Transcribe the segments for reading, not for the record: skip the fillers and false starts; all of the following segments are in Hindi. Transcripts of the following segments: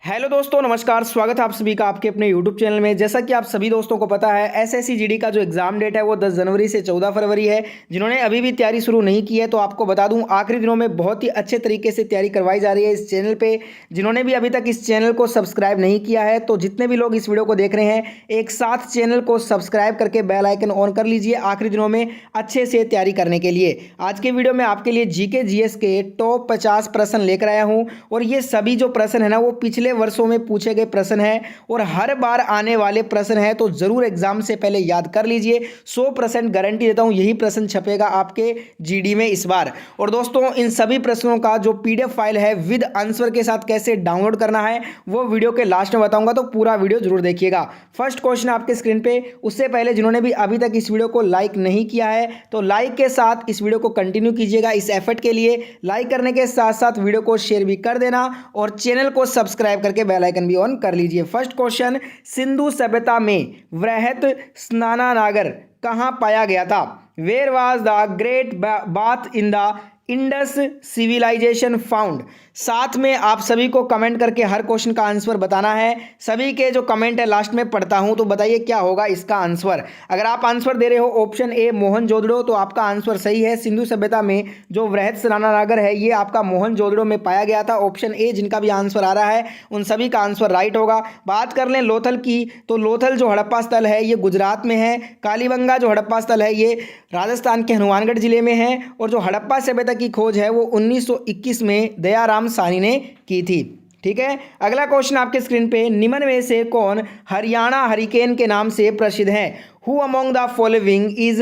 हेलो दोस्तों, नमस्कार। स्वागत है आप सभी का आपके अपने यूट्यूब चैनल में। जैसा कि आप सभी दोस्तों को पता है, एसएससी जीडी का जो एग्जाम डेट है वो 10 जनवरी से 14 फरवरी है। जिन्होंने अभी भी तैयारी शुरू नहीं की है तो आपको बता दूं, आखिरी दिनों में बहुत ही अच्छे तरीके से तैयारी करवाई जा रही है इस चैनल पे। जिन्होंने भी अभी तक इस चैनल को सब्सक्राइब नहीं किया है तो जितने भी लोग इस वीडियो को देख रहे हैं, एक साथ चैनल को सब्सक्राइब करके बेल आइकन ऑन कर लीजिए आखिरी दिनों में अच्छे से तैयारी करने के लिए। आज के वीडियो में आपके लिए जीके जीएस के टॉप 50 प्रश्न लेकर आया हूँ और ये सभी जो प्रश्न है ना वो पिछले वर्षों में पूछे गए प्रश्न है और हर बार आने वाले प्रश्न है, तो जरूर एग्जाम से पहले याद कर लीजिए। 100% गारंटी देता हूं यही प्रश्न छपेगा आपके जीडी में इस बार। और दोस्तों, इन सभी प्रश्नों का जो पीडीएफ फाइल है विद आंसर के साथ कैसे डाउनलोड करना है वो वीडियो के लास्ट में बताऊंगा, तो पूरा वीडियो जरूर देखिएगा। फर्स्ट क्वेश्चन आपके स्क्रीन पे। उससे पहले जिन्होंने भी अभी तक इस वीडियो को लाइक नहीं किया है तो लाइक के साथ इस वीडियो को कंटिन्यू कीजिएगा। इस एफर्ट के लिए लाइक करने के साथ साथ वीडियो को शेयर भी कर देना और चैनल को सब्सक्राइब करके बेल आइकन भी ऑन कर लीजिए। फर्स्ट क्वेश्चन, सिंधु सभ्यता में वृहत स्नानागार कहां पाया गया था? Where was the great bath in the Indus civilisation found? साथ में आप सभी को कमेंट करके हर क्वेश्चन का आंसर बताना है। सभी के जो कमेंट है लास्ट में पढ़ता हूं, तो बताइए क्या होगा इसका आंसर। अगर आप आंसर दे रहे हो ऑप्शन ए मोहनजोदड़ो तो आपका आंसर सही है। सिंधु सभ्यता में जो वृहत स्नानागार है ये आपका मोहनजोदड़ो में पाया गया था। ऑप्शन ए जिनका भी आंसर आ रहा है उन सभी का आंसर राइट होगा। बात कर लें लोथल की, तो लोथल जो हड़प्पा स्थल है ये गुजरात में है। कालीबंगा जो हड़प्पा स्थल है ये राजस्थान के हनुमानगढ़ जिले में है। और जो हड़प्पा सभ्यता की खोज है वो 1921 में दयाराम साहनी ने की थी। ठीक है, अगला क्वेश्चन आपके स्क्रीन पे। निम्न में से कौन हरियाणा हरिकेन के नाम से प्रसिद्ध है? Who among the following is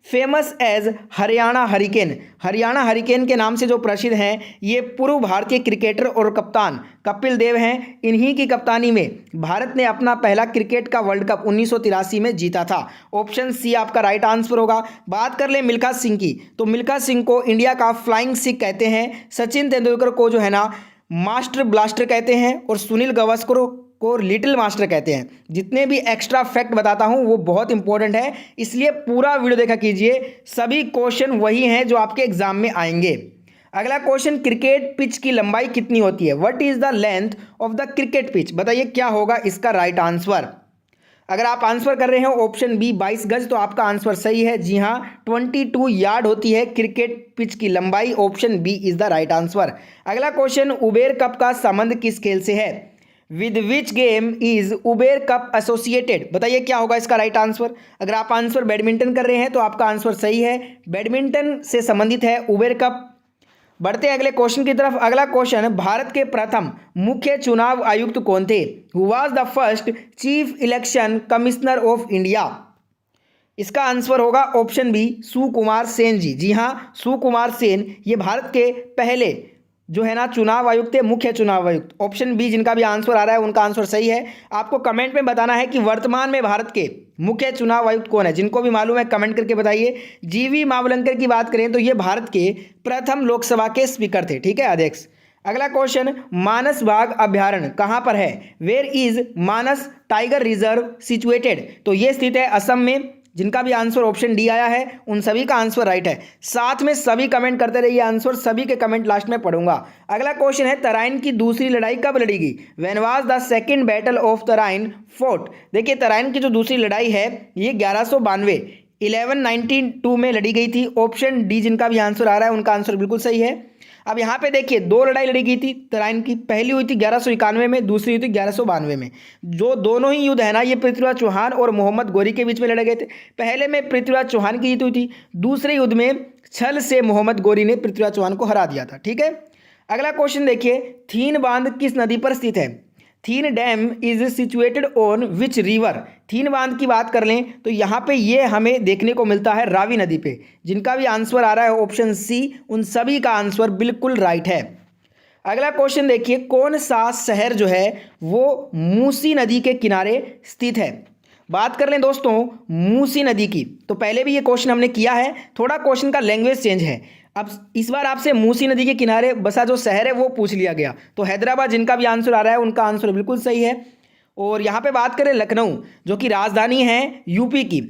famous as Haryana hurricane? Haryana hurricane के नाम से जो प्रसिद्ध हैं ये पूर्व भारतीय क्रिकेटर और कप्तान कपिल देव हैं। इन्हीं की कप्तानी में भारत ने अपना पहला क्रिकेट का वर्ल्ड कप 1983 में जीता था। ऑप्शन सी आपका राइट आंसर होगा। बात कर ले मिल्खा सिंह की, तो मिल्खा सिंह को इंडिया का फ्लाइंग सिख कहते हैं। सचिन तेंदुलकर को जो है ना मास्टर ब्लास्टर कहते हैं और सुनील गावस्कर को लिटिल मास्टर कहते हैं। जितने भी एक्स्ट्रा फैक्ट बताता हूं वो बहुत इंपॉर्टेंट है, इसलिए पूरा वीडियो देखा कीजिए। सभी क्वेश्चन वही हैं जो आपके एग्जाम में आएंगे। अगला क्वेश्चन, क्रिकेट पिच की लंबाई कितनी होती है? What is the length of the cricket pitch? बताइए क्या होगा इसका राइट आंसर। अगर आप आंसर कर रहे हो ऑप्शन बी 22 गज तो आपका आंसर सही है। जी हाँ, 22 यार्ड होती है क्रिकेट पिच की लंबाई। Option B is the right answer. अगला क्वेश्चन, उबेर कप का संबंध किस खेल से है? With which game is Uber cup associated? बताइए क्या होगा इसका राइट आंसर। अगर आप आंसर बैडमिंटन कर रहे हैं तो आपका आंसर सही है, बैडमिंटन से संबंधित है उबेर कप। बढ़ते हैं अगले क्वेश्चन की तरफ। अगला क्वेश्चन, भारत के प्रथम मुख्य चुनाव आयुक्त कौन थे? Who was the first chief election commissioner of India? इसका आंसर होगा ऑप्शन बी सुकुमार सेन जी। जी हाँ, सुकुमार सेन ये भारत के पहले जो है ना चुनाव आयुक्त थे, मुख्य चुनाव आयुक्त। ऑप्शन बी जिनका भी आंसर आ रहा है उनका आंसर सही है। आपको कमेंट में बताना है कि वर्तमान में भारत के मुख्य चुनाव आयुक्त कौन है। जिनको भी मालूम है कमेंट करके बताइए। जीवी मावलंकर की बात करें तो ये भारत के प्रथम लोकसभा के स्पीकर थे। ठीक है अध्यक्ष। अगला क्वेश्चन, मानस बाघ अभ्यारण्य कहां पर है? Where is Manas tiger reserve situated? तो ये स्थित है असम में। जिनका भी आंसर ऑप्शन डी आया है उन सभी का आंसर राइट है। साथ में सभी कमेंट करते रहिए आंसर, सभी के कमेंट लास्ट में पढ़ूंगा। अगला क्वेश्चन है, तराइन की दूसरी लड़ाई कब लड़ी गई? When was the second battle of Tarain fort? देखिए तराइन की जो दूसरी लड़ाई है ये 1192 में लड़ी गई थी। ऑप्शन डी जिनका भी आंसर आ रहा है उनका आंसर बिल्कुल सही है। अब यहाँ पे देखिए दो लड़ाई लड़ी गई थी तराइन की। पहली हुई थी 1191 में, दूसरी हुई थी 1192 में। जो दोनों ही युद्ध है ना ये पृथ्वीराज चौहान और मोहम्मद गोरी के बीच में लड़े गए थे। पहले में पृथ्वीराज चौहान की जीत हुई थी, दूसरे युद्ध में छल से मोहम्मद गोरी ने पृथ्वीराज चौहान को हरा दिया था। ठीक है, अगला क्वेश्चन देखिए, थीन बांध किस नदी पर स्थित है? Thein dam is situated on which river? Thein बांध की बात कर लें तो यहाँ पे ये हमें देखने को मिलता है रावी नदी पे। जिनका भी आंसर आ रहा है ऑप्शन सी उन सभी का आंसर बिल्कुल राइट है। अगला क्वेश्चन देखिए, कौन सा शहर जो है वो मूसी नदी के किनारे स्थित है? बात कर लें दोस्तों मूसी नदी की, तो पहले भी ये क्वेश्चन हमने किया है। थोड़ा क्वेश्चन का लैंग्वेज चेंज है। अब इस बार आपसे मूसी नदी के किनारे बसा जो शहर है वो पूछ लिया गया। तो हैदराबाद जिनका भी आंसर आ रहा है उनका आंसर बिल्कुल सही है। और यहाँ पे बात करें लखनऊ जो कि राजधानी है यूपी की,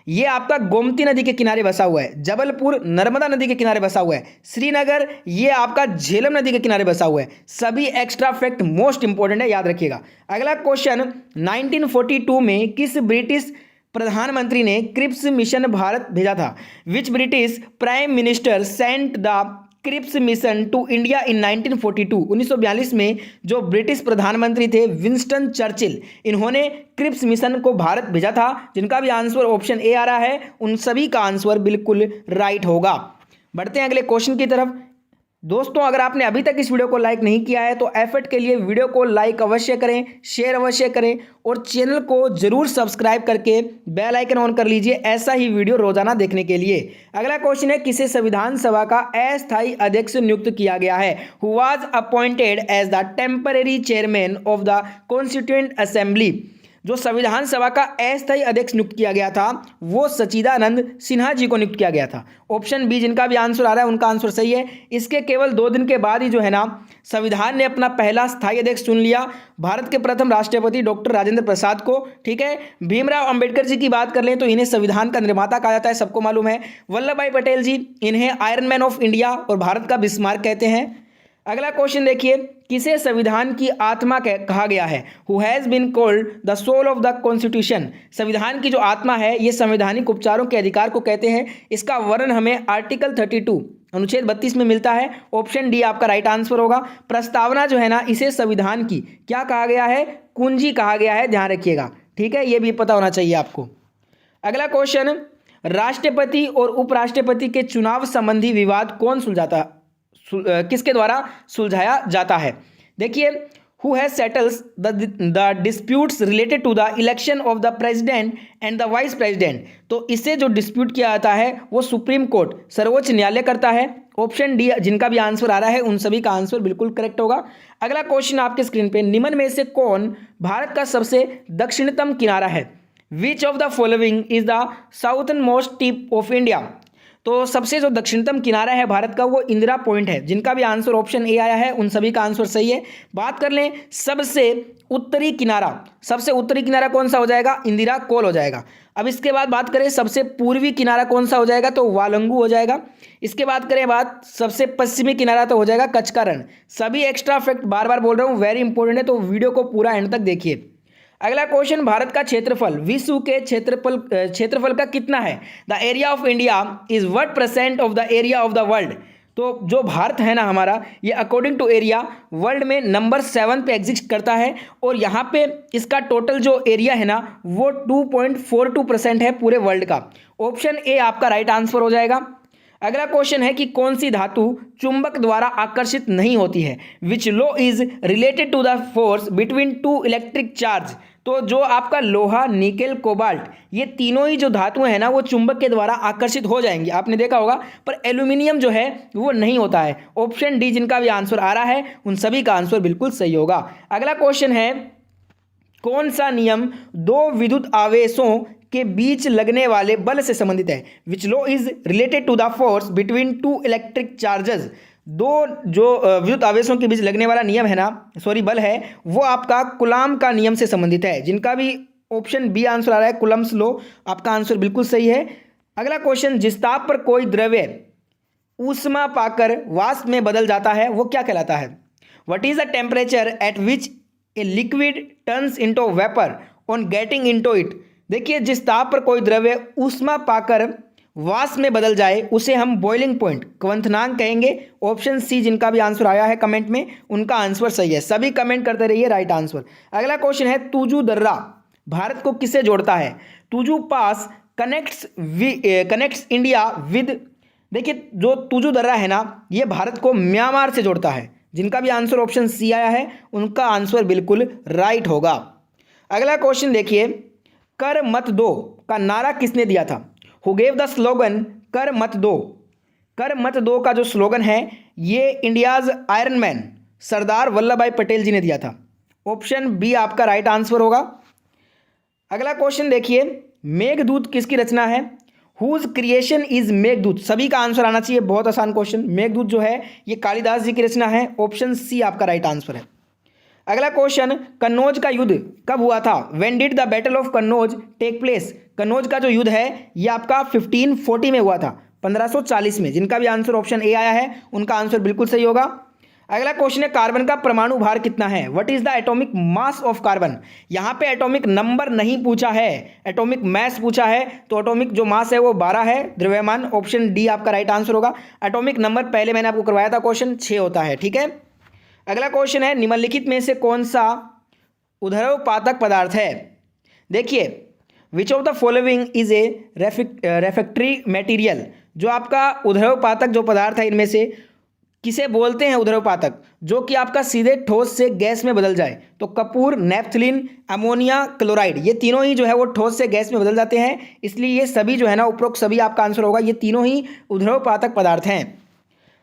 ये आपका गोमती नदी के किनारे बसा हुआ है। जबलपुर नर्मदा नदी के किनारे बसा हुआ है। श्रीनगर ये आपका झेलम नदी के किनारे बसा हुआ है। सभी एक्स्ट्रा फैक्ट मोस्ट इंपॉर्टेंट है, याद रखिएगा। अगला क्वेश्चन, 1942 में किस ब्रिटिश प्रधानमंत्री ने क्रिप्स मिशन भारत भेजा था? Which British prime minister sent the Cripps mission to India in 1942? 1942 में जो ब्रिटिश प्रधानमंत्री थे विंस्टन चर्चिल, इन्होंने क्रिप्स मिशन को भारत भेजा था। जिनका भी आंसर ऑप्शन ए आ रहा है उन सभी का आंसर बिल्कुल राइट होगा। बढ़ते हैं अगले क्वेश्चन की तरफ। दोस्तों, अगर आपने अभी तक इस वीडियो को लाइक नहीं किया है तो एफर्ट के लिए वीडियो को लाइक अवश्य करें, शेयर अवश्य करें और चैनल को जरूर सब्सक्राइब करके बेल आइकन ऑन कर लीजिए ऐसा ही वीडियो रोजाना देखने के लिए। अगला क्वेश्चन है, किसे संविधान सभा का अस्थायी अध्यक्ष नियुक्त किया गया है? Who was appointed as the temporary chairman of the constituent assembly? जो संविधान सभा का अस्थायी अध्यक्ष नियुक्त किया गया था वो सच्चिदानंद सिन्हा जी को नियुक्त किया गया था। ऑप्शन बी जिनका भी आंसर आ रहा है उनका आंसर सही है। इसके केवल 2 दिन के बाद ही जो है ना संविधान ने अपना पहला स्थायी अध्यक्ष चुन लिया, भारत के प्रथम राष्ट्रपति डॉक्टर राजेंद्र प्रसाद को। ठीक है, भीमराव अंबेडकर जी की बात कर लें तो इन्हें संविधान का निर्माता कहा जाता है, सबको मालूम है। वल्लभ भाई पटेल जी, इन्हें आयरन मैन ऑफ इंडिया और भारत का बिस्मार्क कहते हैं। अगला क्वेश्चन देखिए, किसे संविधान की आत्मा कहा गया है? Who has been called the soul of the constitution? संविधान की जो आत्मा है ये संवैधानिक उपचारों के अधिकार को कहते हैं। इसका वर्णन हमें आर्टिकल 32 अनुच्छेद 32 में मिलता है। ऑप्शन डी आपका राइट आंसर होगा। प्रस्तावना जो है ना इसे संविधान की क्या कहा गया है? कुंजी कहा गया है, ध्यान रखिएगा। ठीक है, ये भी पता होना चाहिए आपको। अगला क्वेश्चन, राष्ट्रपति और उपराष्ट्रपति के चुनाव संबंधी विवाद कौन सुलझाता, किसके द्वारा सुलझाया जाता है? देखिए, who has settles the disputes related to the election of the president and the vice president? तो इससे जो डिस्प्यूट किया जाता है वो सुप्रीम कोर्ट, सर्वोच्च न्यायालय करता है। ऑप्शन डी जिनका भी आंसर आ रहा है उन सभी का आंसर बिल्कुल करेक्ट होगा। अगला क्वेश्चन आपके स्क्रीन पे, निम्न में से कौन भारत का सबसे दक्षिणतम किनारा है? Which of the following is the southern most tip of India? तो सबसे जो दक्षिणतम किनारा है भारत का वो इंदिरा पॉइंट है। जिनका भी आंसर ऑप्शन ए आया है उन सभी का आंसर सही है। बात कर लें सबसे उत्तरी किनारा, सबसे उत्तरी किनारा कौन सा हो जाएगा? इंदिरा कोल हो जाएगा। अब इसके बाद बात करें सबसे पूर्वी किनारा कौन सा हो जाएगा? तो वालंगू हो जाएगा। इसके बाद करें बात सबसे पश्चिमी किनारा तो हो जाएगा कच्छ का रण। सभी एक्स्ट्रा फैक्ट बार बार बोल रहा हूँ, वेरी इंपॉर्टेंट है, तो वीडियो को पूरा एंड तक देखिए। अगला क्वेश्चन, भारत का क्षेत्रफल विश्व के क्षेत्रफल का कितना है? The area of India is what % of the area of the world? तो जो भारत है ना हमारा, ये अकॉर्डिंग टू एरिया वर्ल्ड में नंबर 7 पे एग्जिस्ट करता है और यहाँ पे इसका टोटल जो एरिया है ना वो 2.42% है पूरे वर्ल्ड का। ऑप्शन ए आपका राइट आंसर हो जाएगा। अगला क्वेश्चन है कि कौन सी धातु चुंबक द्वारा आकर्षित नहीं होती है? Which law is related to the force between 2 electric charge? तो जो आपका लोहा, निकेल, कोबाल्ट, ये तीनों ही जो धातुएं हैं ना वो चुंबक के द्वारा आकर्षित हो जाएंगी, आपने देखा होगा, पर एल्यूमिनियम जो है वो नहीं होता है। ऑप्शन डी जिनका भी आंसर आ रहा है उन सभी का आंसर बिल्कुल सही होगा। अगला क्वेश्चन है, कौन सा नियम 2 विद्युत आवेशों के बीच लगने वाले बल से संबंधित है? Which law is related to the force between 2 electric charges? 2 जो विद्युत आवेशों के बीच लगने वाला नियम है ना, बल है, वो आपका कुलाम का नियम से संबंधित है। जिनका भी ऑप्शन बी आंसर आ रहा है कुलम्स लॉ, आपका आंसर बिल्कुल सही है। अगला क्वेश्चन, जिस ताप पर कोई द्रव्य ऊष्मा पाकर वाष्प में बदल जाता है वो क्या कहलाता है? What is the temperature at which a liquid turns into vapour on getting into it? देखिए, जिस ताप पर कोई द्रव्य ऊष्मा पाकर वाष्प में बदल जाए उसे हम बॉइलिंग पॉइंट, क्वथनांक कहेंगे। ऑप्शन सी जिनका भी आंसर आया है कमेंट में उनका आंसर सही है। सभी कमेंट करते रहिए राइट आंसर। अगला क्वेश्चन है, तुजू दर्रा भारत को किससे जोड़ता है? तुजू पास कनेक्ट्स इंडिया विद, देखिए जो तुजू दर्रा है ना ये भारत को म्यांमार से जोड़ता है। जिनका भी आंसर ऑप्शन सी आया है उनका आंसर बिल्कुल राइट होगा। अगला क्वेश्चन देखिए, कर मत दो का नारा किसने दिया था? हु गेव द स्लोगन कर मत दो? कर मत दो का जो स्लोगन है ये India's iron man Sardar Vallabh Bhai Patel ji ने दिया था। ऑप्शन बी आपका राइट आंसर होगा। अगला क्वेश्चन देखिए, मेघदूत किसकी रचना है? Whose creation is Meghdoot? सभी का आंसर आना चाहिए, बहुत आसान क्वेश्चन। मेघदूत जो है ये कालिदास जी की रचना है। ऑप्शन सी आपका राइट आंसर है। अगला क्वेश्चन, कन्नौज का युद्ध कब हुआ था? When did the battle of Kannauj take place? Kannauj का जो युद्ध है ये आपका 1540 में हुआ था, 1540 में। जिनका भी आंसर ऑप्शन ए आया है उनका आंसर बिल्कुल सही होगा। अगला क्वेश्चन है, कार्बन का परमाणु भार कितना है? What is the atomic mass of carbon? यहाँ पे एटॉमिक नंबर नहीं पूछा है, एटॉमिक मास पूछा है। तो एटॉमिक जो मास है वो 12 है, द्रव्यमान ऑप्शन डी आपका राइट आंसर होगा। एटॉमिक नंबर पहले मैंने आपको करवाया था, क्वेश्चन 6 होता है, ठीक है। अगला क्वेश्चन है, निम्नलिखित में से कौन सा उदरपातक पदार्थ है? देखिए, विच of the following is a refractory material? जो आपका उदरपातक जो पदार्थ है इनमें से किसे बोलते हैं उदरपातक? जो कि आपका सीधे ठोस से गैस में बदल जाए। तो कपूर, नेफ्थलीन, अमोनिया, क्लोराइड, ये तीनों ही जो है वो ठोस से गैस में बदल जाते हैं, इसलिए ये सभी जो है ना, उपरोक्त सभी आपका आंसर होगा। ये तीनों ही उदरपातक पदार्थ हैं।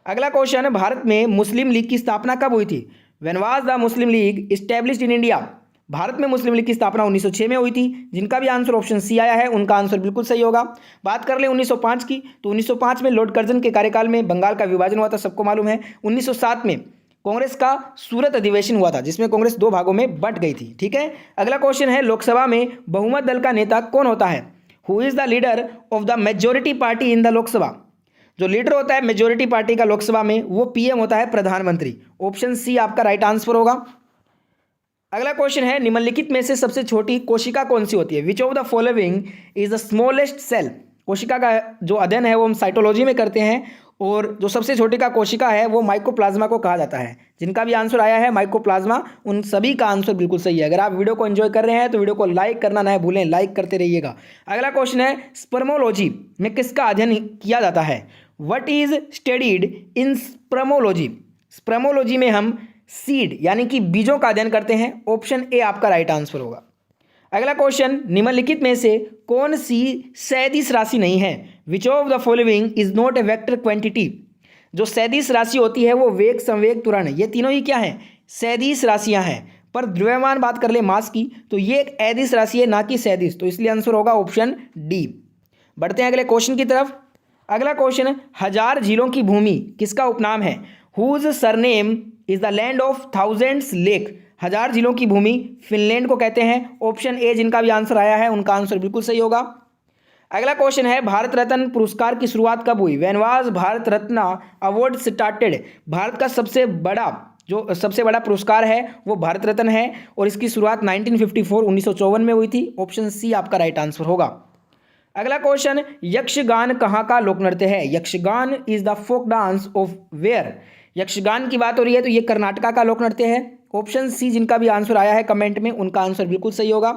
अगला क्वेश्चन है, भारत में मुस्लिम लीग की स्थापना कब हुई थी? When was the Muslim league established in India? Bharat में मुस्लिम लीग की स्थापना 1906 में हुई थी। जिनका भी आंसर ऑप्शन सी आया है उनका आंसर बिल्कुल सही होगा। बात कर ले 1905 की, तो 1905 में लॉर्ड कर्जन के कार्यकाल में बंगाल का विभाजन हुआ था, सबको मालूम है। 1907 में कांग्रेस का सूरत अधिवेशन हुआ था, जिसमें कांग्रेस 2 भागों में बंट गई थी, ठीक है। अगला क्वेश्चन है, लोकसभा में बहुमत दल का नेता कौन होता है? Who is the leader of the majority party in the Lok Sabha? जो लीडर होता है मेजोरिटी पार्टी का लोकसभा में, वो पीएम होता है, प्रधानमंत्री। ऑप्शन सी आपका राइट आंसर होगा। अगला क्वेश्चन है, निम्नलिखित में से सबसे छोटी कोशिका कौन सी होती है? Which of the following is the smallest cell? कोशिका का जो अध्ययन है वो हम साइटोलॉजी में करते हैं, और जो सबसे छोटी का कोशिका है वो माइकोप्लाज्मा को कहा जाता है। जिनका भी आंसर आया है माइकोप्लाज्मा, उन सभी का आंसर बिल्कुल सही है। अगर आप वीडियो को एंजॉय कर रहे हैं तो वीडियो को लाइक करना ना भूलें, लाइक करते रहिएगा। अगला क्वेश्चन है, स्पर्मोलॉजी में किसका अध्ययन किया जाता है? What is studied in spermology? Spermology में हम सीड यानी कि बीजों का अध्ययन करते हैं। ऑप्शन ए आपका राइट आंसर होगा। अगला क्वेश्चन, निम्नलिखित में से कौन सी सैदिश राशि नहीं है? Which of the following is not a vector quantity? जो सैदिश राशि होती है वो वेग, संवेग, त्वरण, ये तीनों ही क्या हैं? सैदिश राशियां हैं। पर द्रव्यमान बात कर ले मास की, तो ये एक एदिश राशि है, ना कि सैदिश। तो इसलिए आंसर होगा ऑप्शन डी। बढ़ते हैं अगले क्वेश्चन की तरफ। अगला क्वेश्चन है, हजार झीलों की भूमि किसका उपनाम है? Whose surname is the land of thousands lake? हजार झीलों की भूमि फिनलैंड को कहते हैं। ऑप्शन ए जिनका भी आंसर आया है उनका आंसर बिल्कुल सही होगा। अगला क्वेश्चन है, भारत रत्न पुरस्कार की शुरुआत कब हुई? When was Bharat Ratna award started? Bharat का सबसे बड़ा पुरस्कार है वो भारत रत्न है, और इसकी शुरुआत 1954 में हुई थी। ऑप्शन सी आपका राइट आंसर होगा। अगला क्वेश्चन, यक्षगान कहाँ का लोक नृत्य है? Yakshagana is the folk dance of where? Yakshagana की बात हो रही है तो ये कर्नाटका का लोक नृत्य है। ऑप्शन सी जिनका भी आंसर आया है कमेंट में उनका आंसर बिल्कुल सही होगा।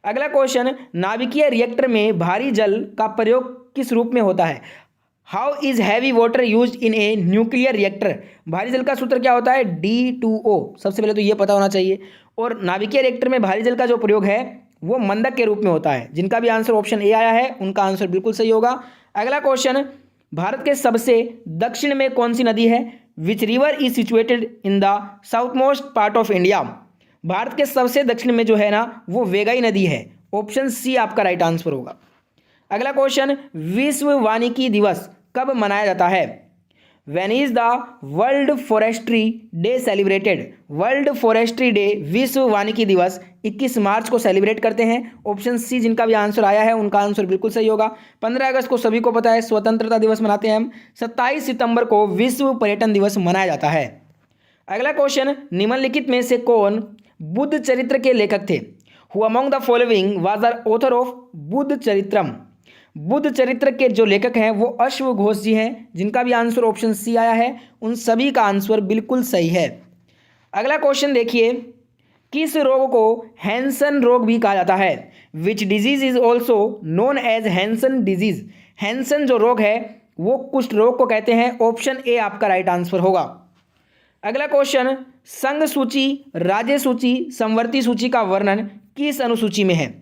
अगला क्वेश्चन, नाभिकीय रिएक्टर में भारी जल का प्रयोग किस रूप में होता है? How is heavy water use in a nuclear reactor? भारी जल का सूत्र क्या होता है? D2O। सबसे पहले तो ये पता होना चाहिए। और नाभिकीय रिएक्टर में भारी जल का जो प्रयोग है वो मंदक के रूप में होता है। जिनका भी आंसर ऑप्शन ए आया है उनका आंसर बिल्कुल सही होगा। अगला क्वेश्चन, भारत के सबसे दक्षिण में कौन सी नदी है? Which river is situated in the south most part of India? Bharat के सबसे दक्षिण में जो है ना वो वेगाई नदी है। ऑप्शन सी आपका राइट आंसर होगा। अगला क्वेश्चन, विश्व वानिकी दिवस कब मनाया जाता है? When is the world forestry day celebrated? World forestry day, विश्व वानिकी दिवस 21 मार्च को सेलिब्रेट करते हैं। ऑप्शन सी जिनका भी आंसर आया है उनका आंसर बिल्कुल सही होगा। 15 अगस्त को सभी को पता है स्वतंत्रता दिवस मनाते हैं हम। 27 सितंबर को विश्व पर्यटन दिवस मनाया जाता है। अगला क्वेश्चन, निम्नलिखित में से कौन बुद्ध चरित्र के लेखक थे? Who among the following was the author of Buddhacharitam? Buddhacharita के जो लेखक हैं वो अश्व घोष जी हैं। जिनका भी आंसर ऑप्शन सी आया है उन सभी का आंसर बिल्कुल सही है। अगला क्वेश्चन देखिए, किस रोग को हैंसन रोग भी कहा जाता है? Which disease is also known as Hansen disease? Hansen जो रोग है वो कुष्ठ रोग को कहते हैं। ऑप्शन ए आपका राइट आंसर होगा। अगला क्वेश्चन, संघ सूची, राज्य सूची, समवर्ती सूची का वर्णन किस अनुसूची में है?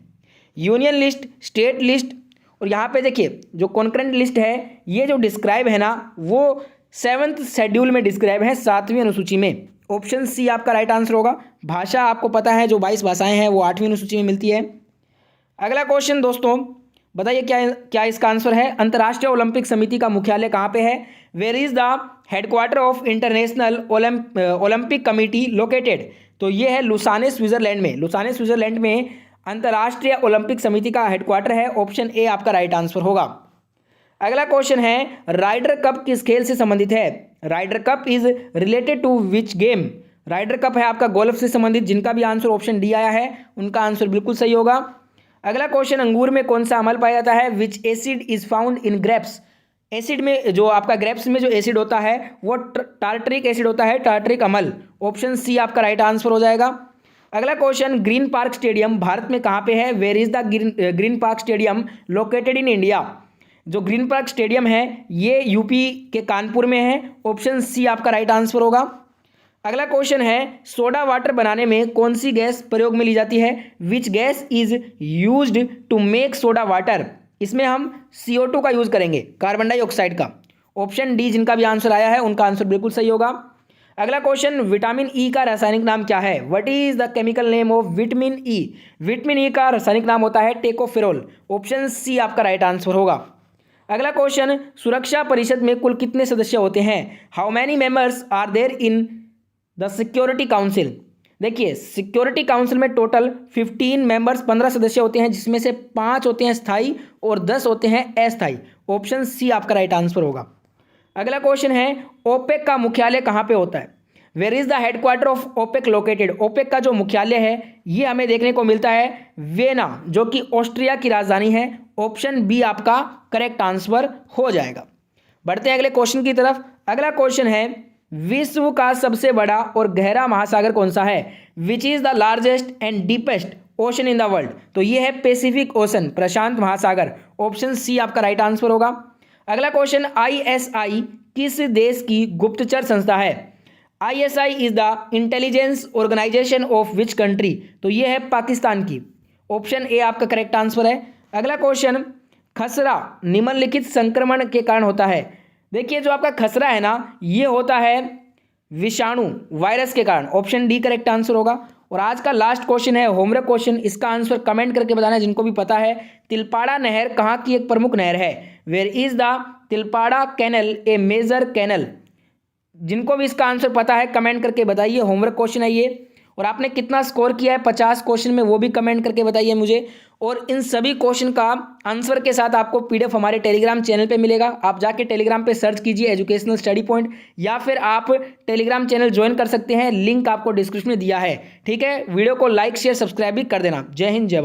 यूनियन लिस्ट, स्टेट लिस्ट, और यहाँ पे देखिए जो कॉन्करेंट लिस्ट है ये जो डिस्क्राइब है ना वो 7th शेड्यूल में डिस्क्राइब है, 7वीं अनुसूची में। ऑप्शन सी आपका राइट आंसर होगा। भाषा आपको पता है जो 22 भाषाएं हैं वो 8वीं अनुसूची में मिलती है। अगला क्वेश्चन दोस्तों बताइए क्या इसका आंसर है? अंतर्राष्ट्रीय ओलंपिक समिति का मुख्यालय कहाँ पे है? Where is the headquarter of International Olympic Committee located? तो ये है लुसाने स्विट्जरलैंड में। लुसाने स्विट्जरलैंड में अंतर्राष्ट्रीय ओलंपिक समिति का हेडक्वार्टर है। ऑप्शन ए आपका राइट आंसर होगा। अगला क्वेश्चन है राइडर कप किस खेल से संबंधित है? Ryder cup is related to which game? Ryder cup है आपका गोल्फ से संबंधित। जिनका भी आंसर ऑप्शन डी आया है उनका आंसर बिल्कुल सही होगा। अगला क्वेश्चन अंगूर में कौन सा अम्ल पाया जाता है? विच acid is found in grapes? Acid में जो आपका ग्रेप्स में जो एसिड होता है वो टार्टरिक एसिड होता है, टार्टरिक अम्ल। ऑप्शन सी आपका राइट आंसर हो जाएगा। अगला question Green Park stadium Bharat में कहाँ पे है? Where is the Green Park stadium located in India? जो ग्रीन पार्क स्टेडियम है ये यूपी के कानपुर में है। ऑप्शन सी आपका राइट आंसर होगा। अगला क्वेश्चन है सोडा वाटर बनाने में कौन सी गैस प्रयोग में ली जाती है? Which gas is used to make soda water? इसमें हम CO2 का यूज करेंगे, कार्बन डाइऑक्साइड का। ऑप्शन डी जिनका भी आंसर आया है उनका आंसर बिल्कुल सही होगा। अगला क्वेश्चन विटामिन ई का रासायनिक नाम क्या है? What is the chemical name of vitamin E? Vitamin E का रासायनिक नाम होता है टेकोफेरोल। ऑप्शन सी आपका राइट आंसर होगा। अगला क्वेश्चन सुरक्षा परिषद में कुल कितने सदस्य होते हैं? How many members are there in the security council? देखिए सिक्योरिटी काउंसिल में टोटल 15 मेंबर्स 15 सदस्य होते हैं, जिसमें से 5 होते हैं स्थायी और 10 होते हैं अस्थायी। ऑप्शन सी आपका राइट आंसर होगा। अगला क्वेश्चन है ओपेक का मुख्यालय कहाँ पे होता है? Where is the headquarter of OPEC located? OPEC का जो मुख्यालय है ये हमें देखने को मिलता है वियना, जो कि ऑस्ट्रिया की राजधानी है। ऑप्शन बी आपका करेक्ट आंसर हो जाएगा। बढ़ते हैं अगले क्वेश्चन की तरफ। अगला क्वेश्चन है विश्व का सबसे बड़ा और गहरा महासागर कौन सा है? Which is the largest and deepest ocean in the world? तो ये है पैसिफिक ओशन, प्रशांत महासागर। ऑप्शन सी आपका राइट आंसर होगा। अगला क्वेश्चन ISI किस देश की गुप्तचर संस्था है? ISI is the intelligence organisation of which country? तो ये है पाकिस्तान की। ऑप्शन ए आपका करेक्ट आंसर है। अगला क्वेश्चन खसरा निम्नलिखित संक्रमण के कारण होता है? देखिए जो आपका खसरा है ना ये होता है विषाणु वायरस के कारण। ऑप्शन डी करेक्ट आंसर होगा। और आज का लास्ट क्वेश्चन है होमवर्क क्वेश्चन, इसका आंसर कमेंट करके बताना है जिनको भी पता है। तिलपाड़ा नहर कहाँ की एक प्रमुख नहर है? Where is the Tilpara canal a major canal? जिनको भी इसका आंसर पता है कमेंट करके बताइए। होमवर्क क्वेश्चन है ये। और आपने कितना स्कोर किया है 50 क्वेश्चन में वो भी कमेंट करके बताइए मुझे। और इन सभी क्वेश्चन का आंसर के साथ आपको PDF हमारे टेलीग्राम चैनल पे मिलेगा। आप जाके टेलीग्राम पे सर्च कीजिए एजुकेशनल स्टडी पॉइंट, या फिर आप टेलीग्राम चैनल ज्वाइन कर सकते हैं, लिंक आपको डिस्क्रिप्शन में दिया है। ठीक है, वीडियो को लाइक शेयर सब्सक्राइब भी कर देना। जय हिंद जय भारत।